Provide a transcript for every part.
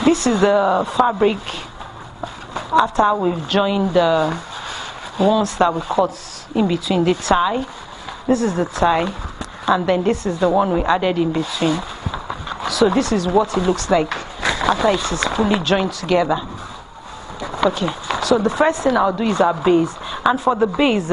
This is the fabric after we've joined the ones that we cut in between the tie. This is the tie, and then this is the one we added in between. So this is what it looks like after it is fully joined together. Okay, so the first thing I'll do is our base, and for the base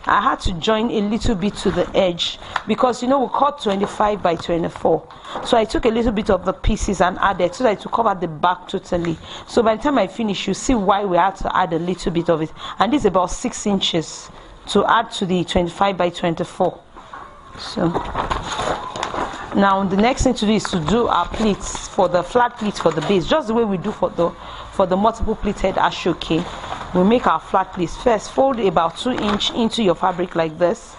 I had to join a little bit to the edge because, you know, we cut 25 by 24, so I took a little bit of the pieces and added so that to cover the back totally. So by the time I finish, you see why we had to add a little bit of it, and this is about 6 inches to add to the 25 by 24. So now the next thing to do is to do our pleats, for the flat pleats for the base, just the way we do for the multiple pleated ashoke. We make our flat pleats. First, fold about 2 inches into your fabric like this.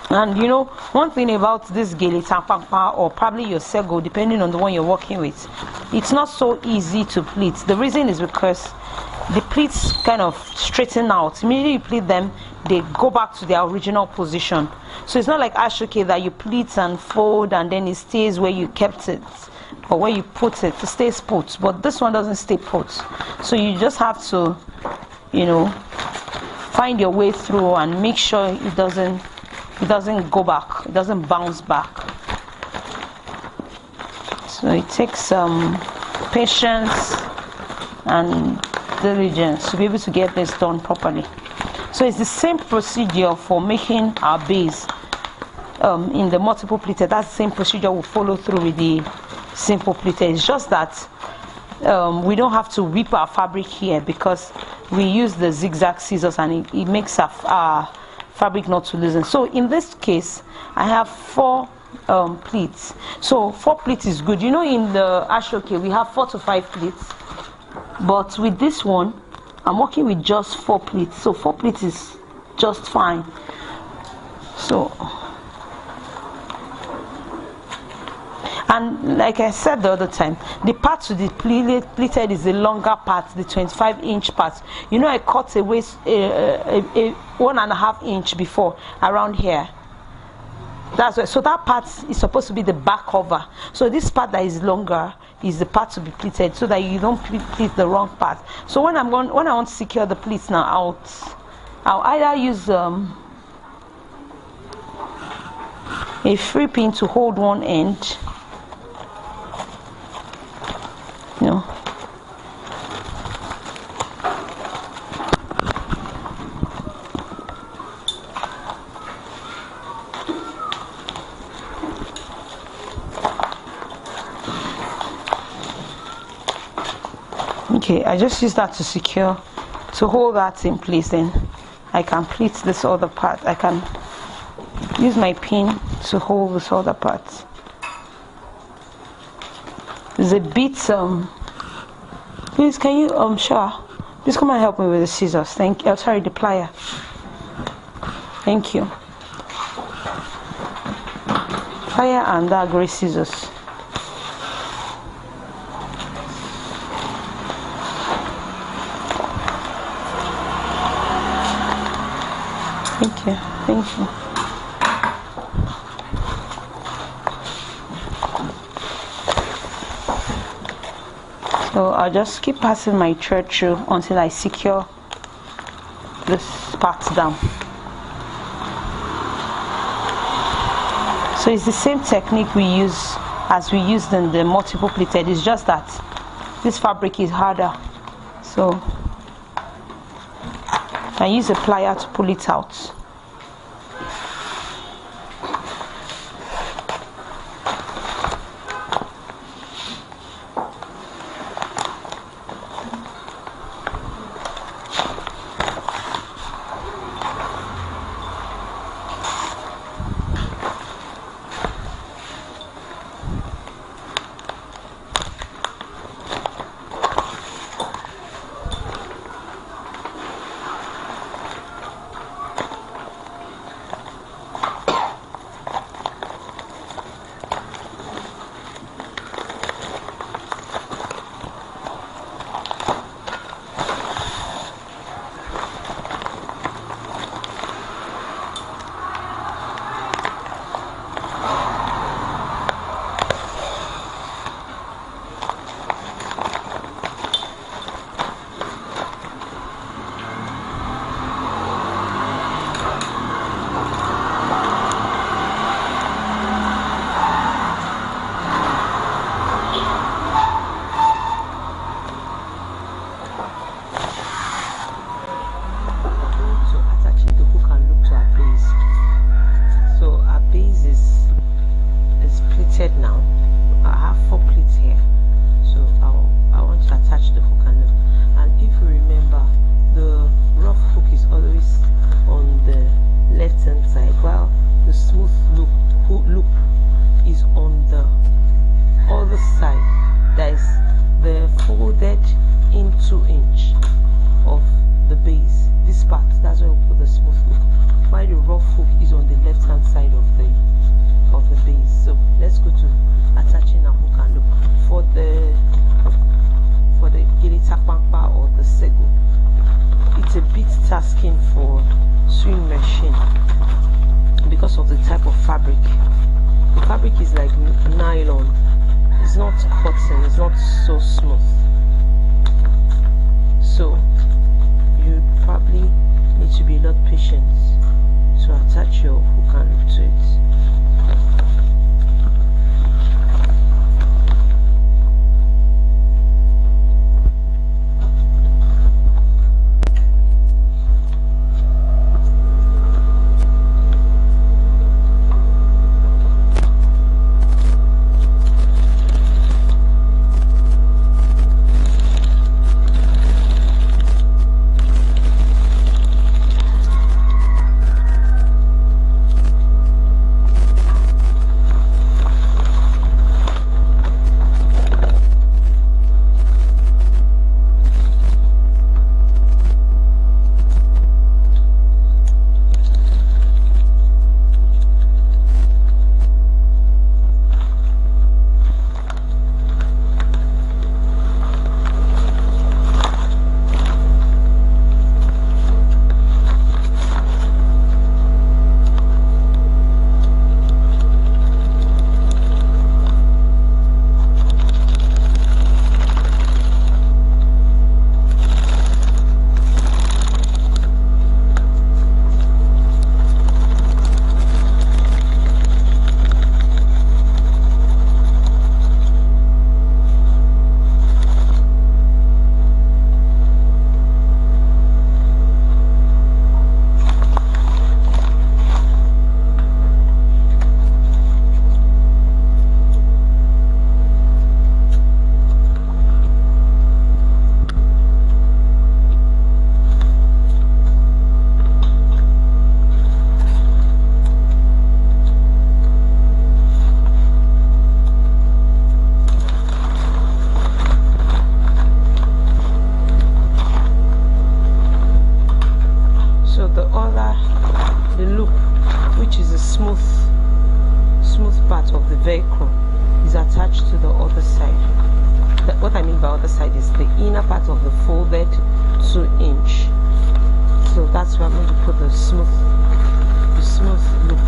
And you know, one thing about this gele tampapa, or probably your sego, depending on the one you're working with, it's not so easy to pleat. The reason is because the pleats kind of straighten out. Immediately you pleat them, they go back to their original position. So it's not like ashoke that you pleat and fold and then it stays where you kept it, or where you put it stays put. But this one doesn't stay put, so you just have to, you know, find your way through and make sure it doesn't go back, it doesn't bounce back. So it takes some patience and diligence to be able to get this done properly. So it's the same procedure for making our base in the multiple pleated. That's the same procedure we'll follow through with the simple pleated. It's just that we don't have to whip our fabric here because we use the zigzag scissors, and it makes our fabric not to loosen. So in this case I have 4 pleats. So 4 pleats is good. You know, in the ashoke we have 4 to 5 pleats, but with this one I'm working with just 4 pleats. So 4 pleats is just fine. So, and like I said the other time, the part to the pleated is the longer part, the 25-inch part. You know, I cut a waist, a 1.5 inch before around here. That's why. So that part is supposed to be the back cover. So this part that is longer is the part to be pleated, so that you don't pleat the wrong part. So when I want to secure the pleats now, I'll either use a free pin to hold one end. No. Okay, I just use that to secure, to hold that in place. Then I can pleat this other part. I can use my pin to hold this other part. There's a bit please can you sure, please come and help me with the scissors. Thank you. Sorry, the plier. Thank you. Plier and that gray scissors. Thank you. Thank you. So I'll just keep passing my thread through until I secure this part down. So it's the same technique we use as we used in the multiple pleated. It's just that this fabric is harder. So I use a plier to pull it out. side, there is the folded in 2-inch of the base. This part, that's where we put the smooth hook, while the rough hook is on the left hand side of the base. So let's go to attaching a hook and loop. For the Gilita Pampa or the Sego, it's a bit tasking for sewing machine because of the type of fabric. The fabric is like nylon, it's not cotton, it's not so smooth, so you probably need to be a lot patient to attach your hook and loop to it. The loop, which is a smooth part of the Velcro, is attached to the other side. What I mean by other side is the inner part of the folded 2-inch. So that's where I'm going to put the smooth loop.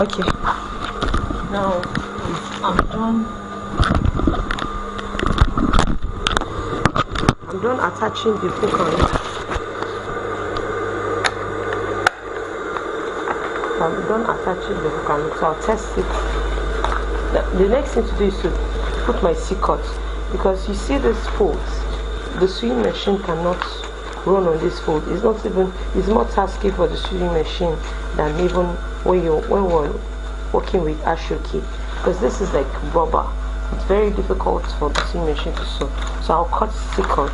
Okay, now I'm done attaching the hook on it. I'm done attaching the hook on it, so I'll test it. The next thing to do is to put my C-cut, because you see this folds, the sewing machine cannot run on this fold. It's more tasky for the sewing machine than even when we're working with ashoki, because this is like rubber. It's very difficult for the sewing machine to sew. So I'll cut C-cut.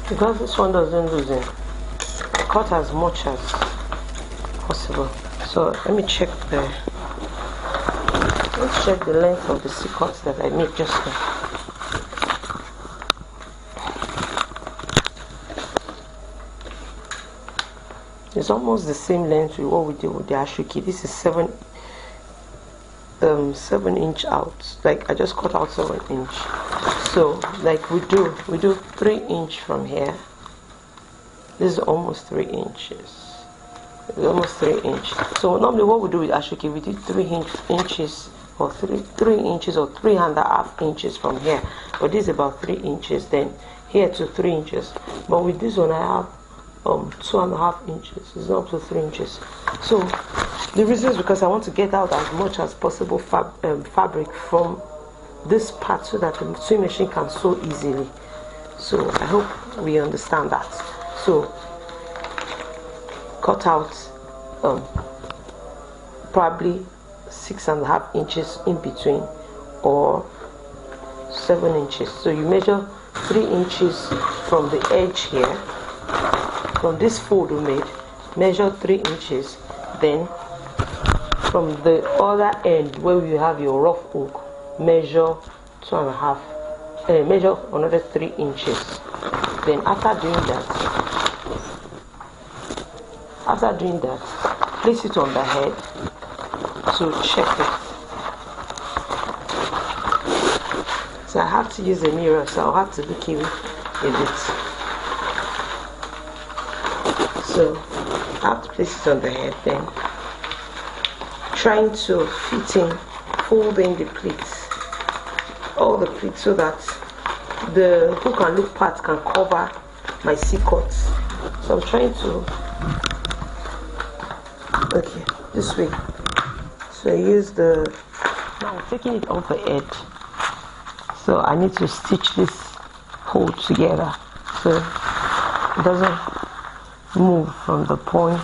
Because this one doesn't loosen, cut as much as possible. So let me check the length of the C-cut that I made just now. It's almost the same length with what we did with the ashoki. This is 7 inch out. Like I just cut out 7 inch. So like we do 3 inch from here. This is almost 3 inches. It's almost 3 inch. So normally what we do with ashoki, we do 3 inches or 3 inches or 3.5 inches from here. But this is about 3 inches. Then here to 3 inches. But with this one I have 2.5 inches. It's not up to 3 inches. So the reason is because I want to get out as much as possible fabric from this part so that the sewing machine can sew easily. So I hope we understand that. So cut out probably 6.5 inches in between or 7 inches. So you measure 3 inches from the edge here, from this fold we made, measure 3 inches. Then from the other end where you have your rough hook, measure 2.5, measure another 3 inches. Then after doing that, place it on the head to check it. So I have to use a mirror, so I'll have to look in a bit. So I have to place it on the head, then trying to fit in, fold in the pleats, all the pleats, so that the hook and loop part can cover my C-cuts. So I'm trying to, okay, this way. So I use now I'm taking it off the edge. So I need to stitch this hole together so it doesn't move from the point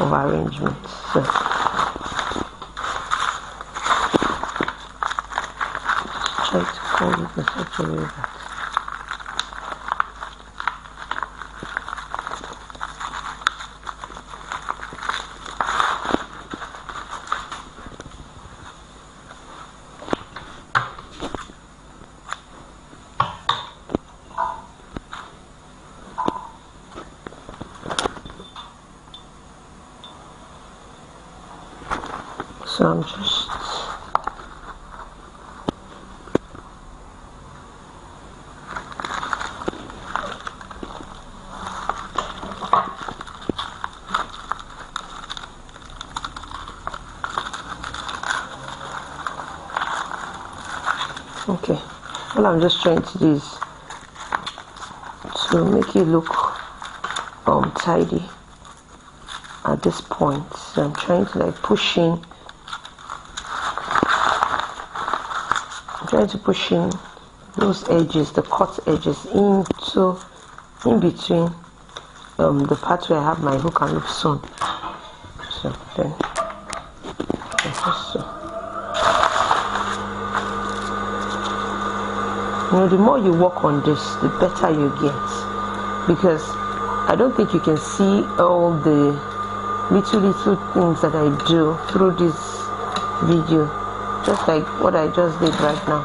of arrangement. So try to fold it in such a way that so I'm just okay. What I'm just trying to do is to make it look tidy at this point. So I'm trying to like push in. I'm trying to push in those edges, the cut edges, into in between the part where I have my hook and loop sewn. So then so. You know, the more you work on this, the better you get, because I don't think you can see all the little things that I do through this video, just like what I just did right now.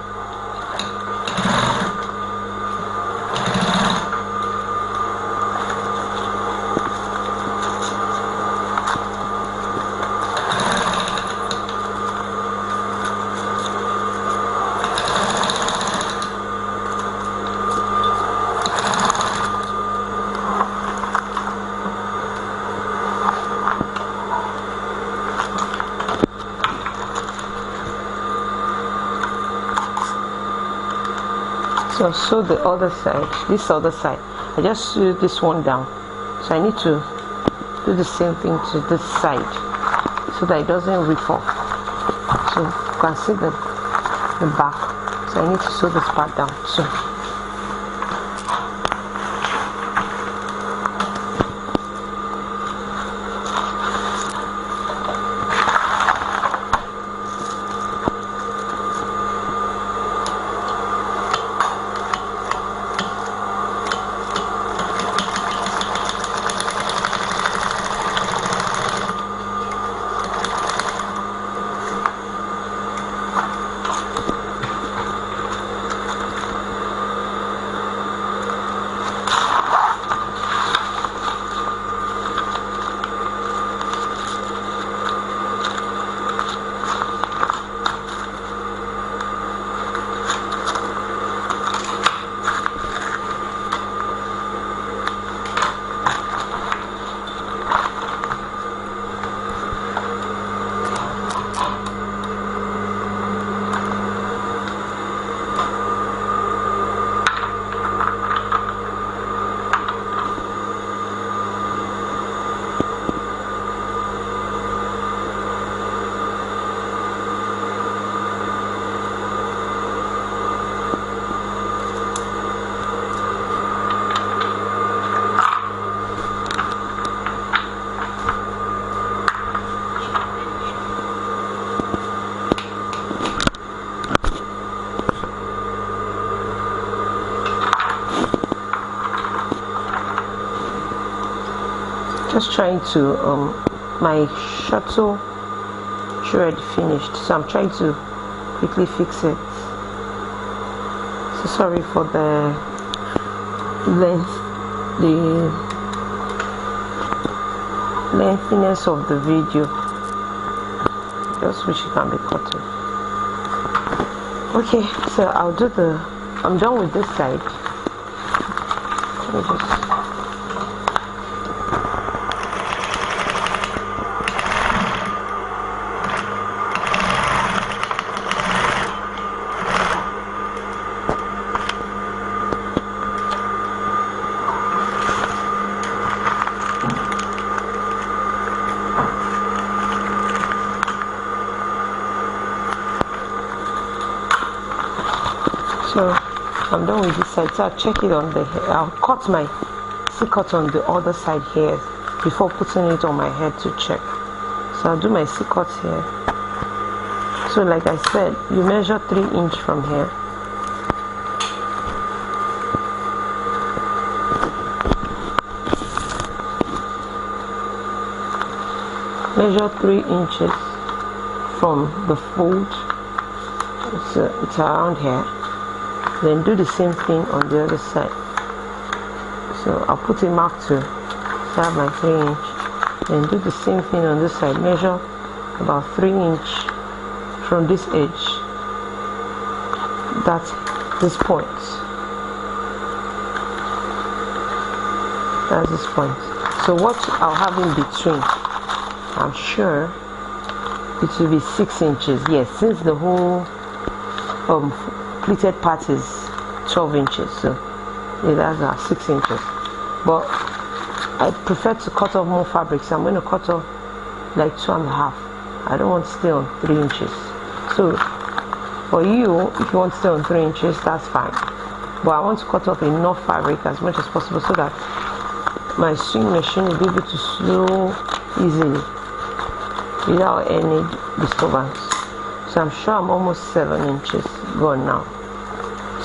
So sew the other side, this other side. I just sew this one down, so I need to do the same thing to this side so that it doesn't rip off. So you can see the back, so I need to sew this part down too. Just trying to my shuttle thread finished, so I'm trying to quickly fix it. So sorry for the length, the lengthiness of the video. Just wish it can be cut off. Okay, so I'm done with this side. Let me just So I'm done with this side, so I'll check it on the hair. I'll cut my C-cut on the other side here before putting it on my head to check. So I'll do my C-cut here. So like I said, you measure 3 inches from here. Measure 3 inches from the fold. It's around here. Then do the same thing on the other side. So I'll put a mark to have my 3 inch. Then do the same thing on this side. Measure about 3 inches from this edge. That's this point. That's this point. So what I'll have in between, I'm sure it will be 6 inches. Yes, since the whole pleated part is 12 inches, so yeah, that's 6 inches. But I prefer to cut off more fabric, so I'm going to cut off like 2.5. I don't want to stay on 3 inches. So for you, if you want to stay on 3 inches, that's fine. But I want to cut off enough fabric as much as possible so that my sewing machine will be able to sew easily without any disturbance. So I'm sure I'm almost 7 inches gone now.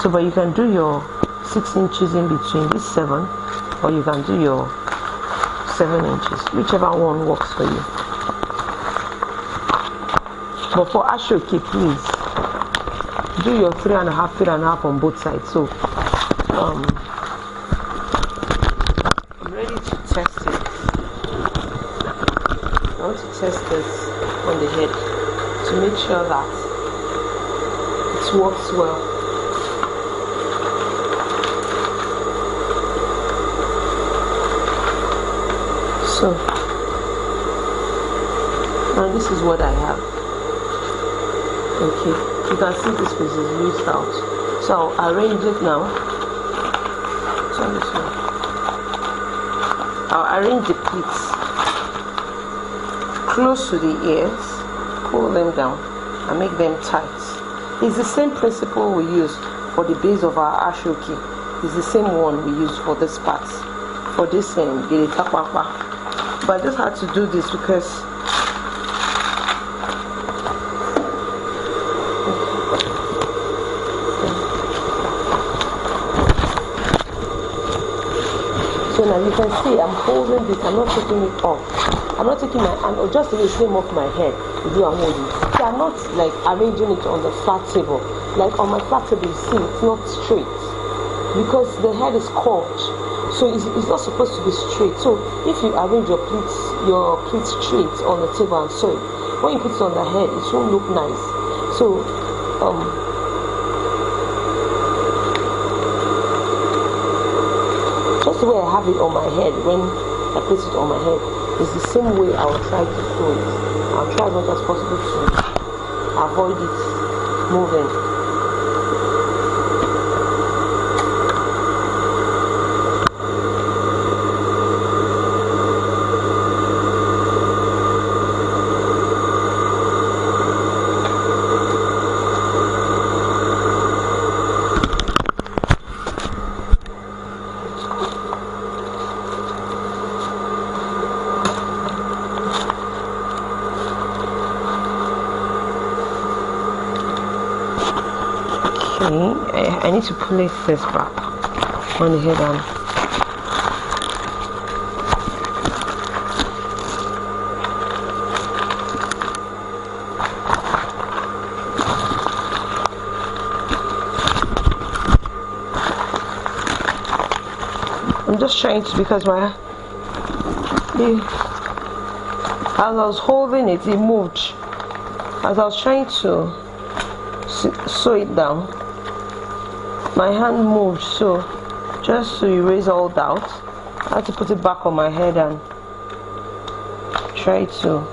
So but you can do your 6 inches in between this 7, or you can do your 7 inches, whichever one works for you. But for Ashoke, please do your 3.5 feet and a half on both sides. So I'm ready to test it. I want to test this on the head to make sure that it works well. So now this is what I have. Okay, you can see this piece is loosed out, So I'll arrange it now. I'll arrange the pleats close to the ears, pull them down and make them tight. It's the same principle we use for the base of our ashoki. It's the same one we use for this part, for this Giritakpapa. But I just had to do this because so now you can see I'm holding this, I'm not taking it off. I'm not taking my hand or just the same off my head. I'm holding. So I'm not like arranging it on the flat table. Like on my flat table, you see, it's not straight because the head is curved. So it's not supposed to be straight. So if you arrange your pleats straight on the table and sew it, when you put it on the head, it won't look nice. So just the way I have it on my head, when I place it on my head, is the same way I will try to sew it. I'll try as much as possible to avoid it moving. I need to place this back on the head arm. I'm just trying to, because as I was holding it, it moved. As I was trying to sew it down, my hand moved, so just to erase all doubt, I had to put it back on my head and try to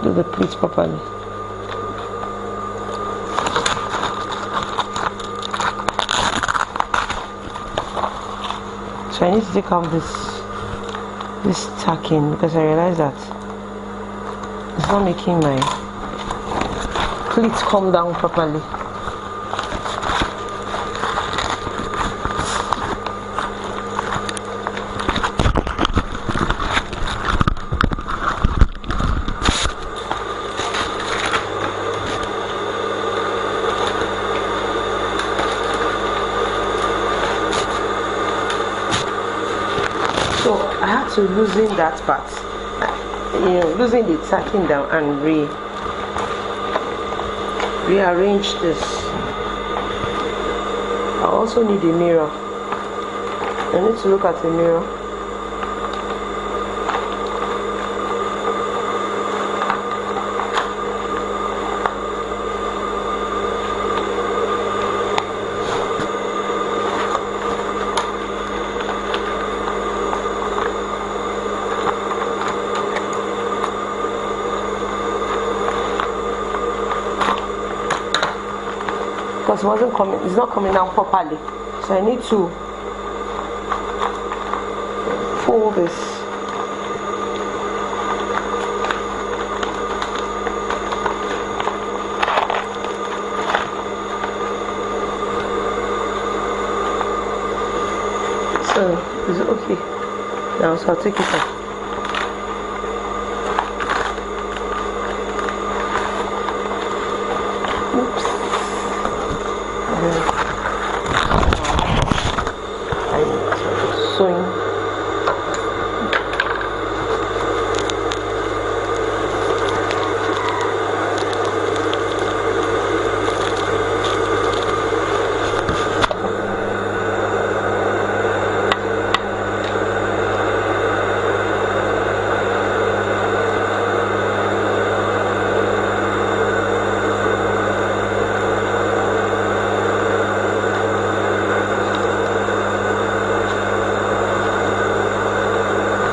do the pleats properly. So I need to take off this tacking because I realized that it's not making my pleats come down properly. So I had to loosen that part, loosen the tacking down and rearrange this. I also need a mirror. I need to look at the mirror. Because it's not coming down properly, so I need to fold this. So is it okay now? So I'll take it off. Sewing.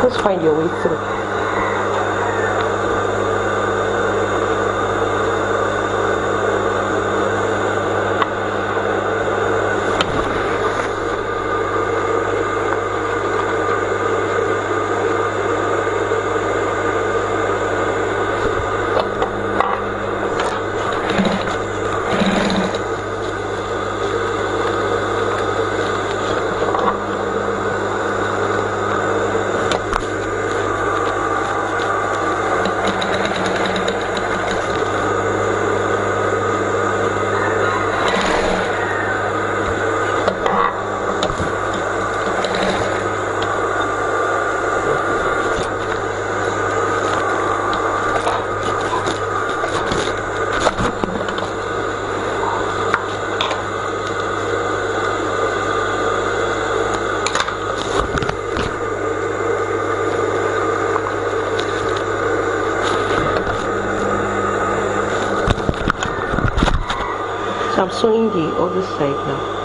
Just find your way through. So I'm sewing the other side now.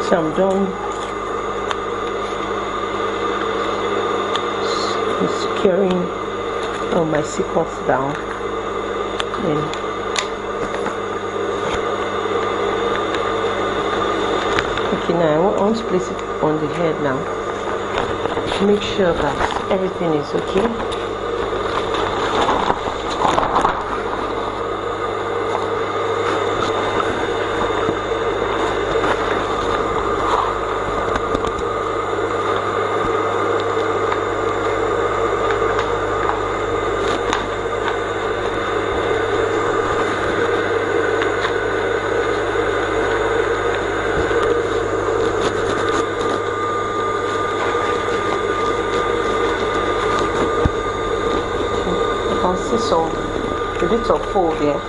So I'm done securing my sequins down. Then okay, now I want to place it on the head now to make sure that everything is okay. So a bit of fold there.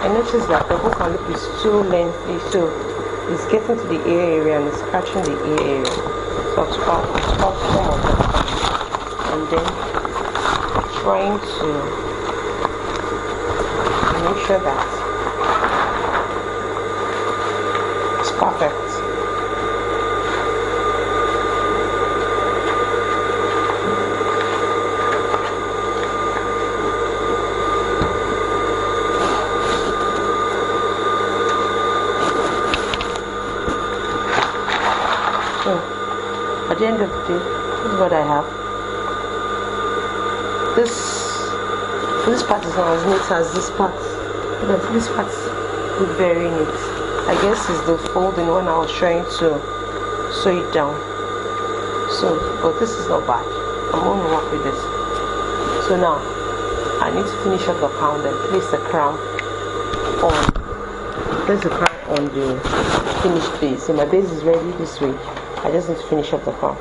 I noticed that the hook and loop is too lengthy, so it's getting to the ear area and it's scratching the ear area. So I'll cut some of them and then trying to make sure that it's perfect. So at the end of the day, this is what I have. This part is not as neat as this part, but this part is very neat. I guess it's the folding when I was trying to sew it down. So, but this is not bad. I'm going to work with this. So now I need to finish up the crown, then place the crown on. Place the crown on the finished base. So my base is ready this way. I just need to finish up the crown.